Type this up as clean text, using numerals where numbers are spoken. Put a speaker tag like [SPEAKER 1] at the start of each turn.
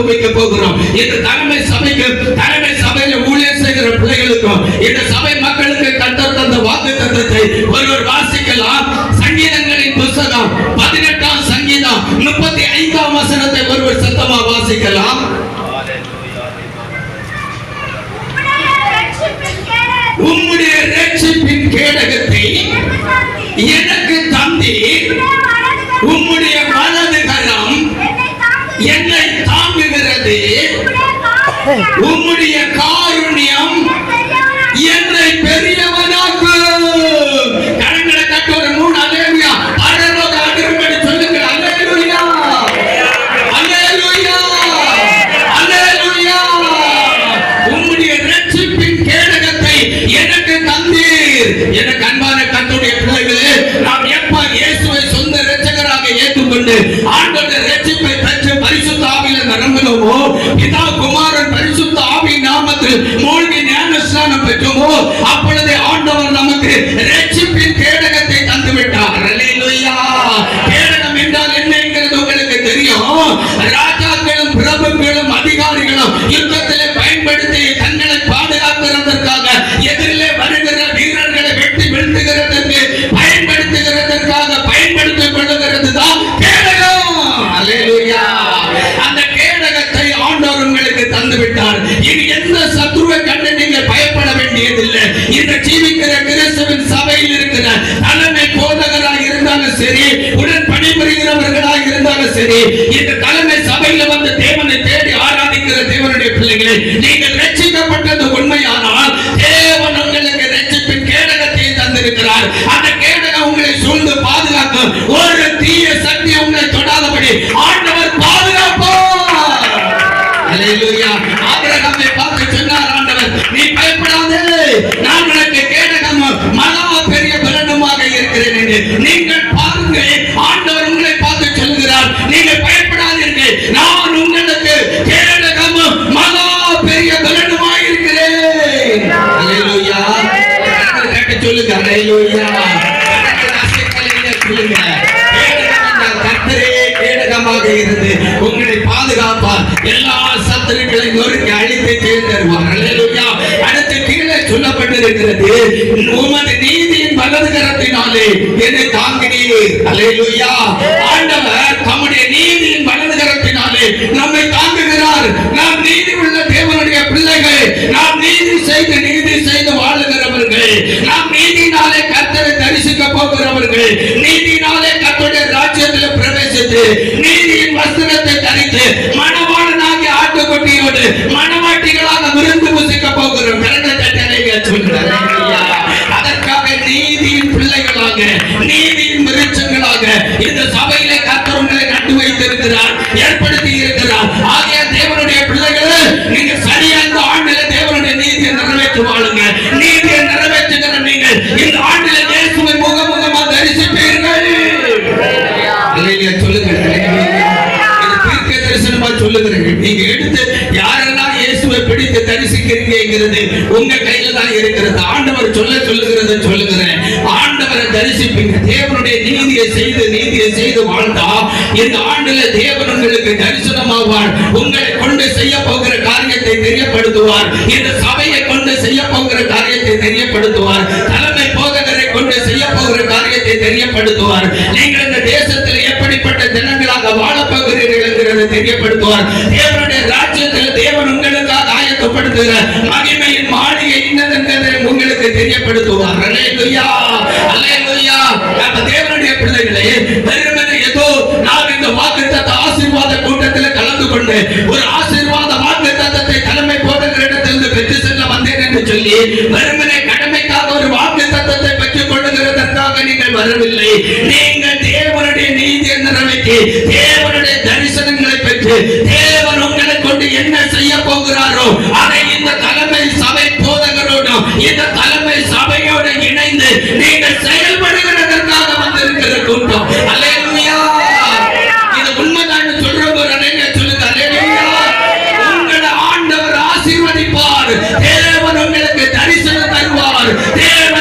[SPEAKER 1] அனுபவிக்க போகிறோம். இந்த தலைமை சபைக்கு, தலைமை சபையில ஊழியர் செய்கிற பிள்ளைகளுக்கும், இந்த சபை மக்களுக்கு கர்த்தர் தந்த வாக்குத்தத்தத்தை ஒருவர் வாசிக்கலாம். சங்கீதங்களின் புத்தகம் 18ஆம் சங்கீதம் 35ஆம் வசனத்தை ஒருவர் சத்தமா வாசிக்கலாம். உம்முடைய ரட்சிப்பின் கேடகத்தை எனக்கு தந்தீர், உம்முடைய வலது கரம் என்னை தாங்குகிறது, உம்முடைய காருண்யம் என்னை பெரியவனாக்கும். கரங்களை தட்டி ஒரு 3 அல்லேலூயா பரலோக அதிர்வெளி சொல்லுங்கள். அல்லேலூயா அல்லேலூயா அல்லேலூயா. உம்முடைய ரட்சிப்பின் கேடகத்தை எனக்கு தந்தீர். எனக்கு அன்பான கர்த்தருடைய பிள்ளைகளே, நாம் எப்ப இயேசுவை சொந்த இரட்சகராக ஏற்றுக்கொண்டு ஆண்டவருடைய ரட்சிப்பை பெற்று பரிசுத்த ஆவியில நிரம்பினோமோ, பிதா குமாரன் பரிசுத்த ஆவியின் நாமத்தில் மூழ்கி ஞானஸ்நானம் பெற்றோமோ, அப்பொழுது ஆண்டவர் நமக்கு ரட்சிப்பின் கேடகத்தை தந்து விட்டார். அல்லேலூயா. கேடகம் என்றால் என்னங்கிறது உங்களுக்கு தெரியும். ராஜாக்களும் பிரபுக்களும் அதிகாரிகளும் யுத்தத்திலே பயன்படுத்தி தங்களை பாதுகாக்கிறதற்காக, எதிரிலே வருகிற வீரர்களை வெட்டி வீழ்த்துகிறதற்கு பயன்படுத்துகிறதற்காக பயன்படுத்திக் கொள்ளுகிறது தான் கேடகம். அல்லேலூயா. அந்த கேடகத்தை ஆண்டவர் உங்களுக்கு தந்து விட்டார். இனி எந்த சத்துருவை கண்டு நீங்கள் பயப்பட வேண்டியதில்லை. இந்த ஜீவிக்கிற கிறிஸ்துவின் சபையில் இருக்கிற தலைமை போதகராக இருந்தாலும் சரி, உடன் பணிபுரிகிறவர்களாக இருந்தாலும் சரி, இந்த தலைமை சபையில வந்து தேவனை தேடி ஆராதிக்கிற தேவனுடைய பிள்ளைகளை, நீங்கள் ரட்சிக்கப்பட்டது உண்மையானால் தேவன் உங்களுக்கு ரட்சிப்பின் கேடகத்தை தந்திருக்கிறார். அந்த கேடகம் உங்களை சூழ்ந்து பாதுகாக்கும். ஒரு தீய சக்தி உங்களை தொடாதபடி ஆண்டவர் பாதுகாப்பார். அல்லேலூயா. ஆபிரகாமை பார்த்து சொன்னார் ஆண்டவர், நீ பயப்படாதே, நான் உனக்கு கேடகம் மகா பெரிய பலனுமாக இருக்கிறேன் என்று. நீங்கள் பாருங்கள், ஆண்டவர் உங்களை பார்த்து சொல்கிறார், நீங்கள் பயப்படாதீர்கள், நான் உங்களுக்கு கேடகம் மகா பெரிய பலனுமாக இருக்கிறேன். அல்லேலூயா. சொல்லுங்க. அல்லேலூயா. சொல்லுங்க. கர்த்தரே கேடகமாக இருந்து உங்களை பாதுகாப்பார், எல்லா சத்துருக்களையும் நொறுக்கி அழித்து தேர்ந்தருவார். அல்லேலூயா. அடுத்து கீழே சொல்லப்பட்டிருக்கிறது, உமது நீதியின் வலது கரத்தினாலே என்னை தாங்கினீர். அல்லேலூயா. ஆண்டவர் தம்முடைய நீதியின் வலது கரத்தினாலே நம்மை தாங்குகிறார். நாம் நீதி உள்ள தேவனுடைய பிள்ளைகள், நாம் நீதி செய்து வாழுகிறவர்கள், நாம் நீதினாலே கர்த்தரை தரிசிக்க போகிறவர்கள், நீதினாலே கர்த்தருடைய ராஜ்யத்தில் பிரவேசித்து நீதியின் வஸ்திரத்தை தரித்து மணவாளனாகி ஆட்டுக்குட்டியோடு மணவாட்டிகளாக விருந்து புசிக்க போகிறோம். அதற்காக நீதியின் பிள்ளைகளாக, நீதியின் விருட்சங்களாக இந்த சபையிலே கர்த்தர் உங்களை நட்டு வைத்திருக்கிறார், ஏற்படுத்தி இருக்கிறார். ஆகிய தேவனுடைய பிள்ளைகளே, நீங்க சரியா இந்த ஆண்டில தேவனுடைய நீதியை நிறைவேற்றி வாழுங்க. நீதியை நிறைவேற்றுகிற நீங்கள் இந்த ஆண்டில இயேசுவை முகமுகமாக தரிசிப்பீர்கள். அல்லேலூயா. சொல்லுங்க. தீர்க்க தரிசனமா சொல்லுகிறீர்கள். நீங்க எடுத்து யாரெல்லாம் இயேசுவை பிடித்து தரிசிக்கிறீங்கிறது உங்க கையில தான் இருக்கிறது. ஆண்டவர் சொல்லுகிறத சொல்லுகிறேன். ஆண்டவரை தரிசிப்பீங்க. தேவனுடைய நீதியை செய்து வாழ்ந்தா இந்த ஆண்டுல தேவன் உங்களுக்கு தரிசனமாவார். உங்களை கொண்டு செய்ய போகிற காரியத்தை தெரியப்படுத்துவார். இந்த சபையை கொண்டு செய்ய போகிற காரியத்தை தெரியப்படுத்துவார். தலைமை போதகரை கொண்டு செய்ய போகிற காரியத்தை தெரியப்படுத்துவார். நீங்கள் இந்த தேசத்தில் எப்படிப்பட்ட ஜனங்களாக வாழப்போகிறீர்கள் என்கிறதை தெரியப்படுத்துவார். தேவனுடைய ராஜ்யத்தில் தேவன் உங்களுக்காக ஆயத்தப்படுத்துகிற மகிமையின் மாளிகை என்னதென்பதை உங்களுக்கு தெரியப்படுத்துவார். அல்லேலூயா. அல்லேலூயா. நம்ம தேவனுடைய பிள்ளைகளே, வெறுமனே ஏதோ நான் இந்த வாக்குத்தத்த ஆசீர்வாத கூட்டத்தில் கலந்து கொண்டு ஒரு ஆசீர்வாத வாக்குத்தத்தத்தை தலைமை போதகரிடத்திலிருந்து பெற்று செல்ல வந்தேன் என்று சொல்லி வெறுமனே கடமைக்காக ஒரு வாக்குத்தத்தத்தை பெற்றுக் கொள்ளுகிறதற்காக நீங்கள் வரவில்லை. நீங்கள் தேவனுடைய நீதியை நிறைவேற்றி தேவனுடைய தரிசனங்களை பெற்று தேவன் உங்களை கொண்டு என்ன செய்ய போகிறாரோ அதை இந்த தலைமை சபை போதகரோடும் இந்த தலைமை சபையோடு இணைந்து நீங்கள் செயல்படுகிறதற்காக வந்திருக்கிற கூட்டம். அல்லேலூயா. இது உண்மைதான் சொல்றோம். சொல்லுங்க. அல்லேலூயா. உங்களை ஆண்டவர் ஆசீர்வதிப்பார். தேவன் உங்களுக்கு தரிசனம் தருவார். தேவன்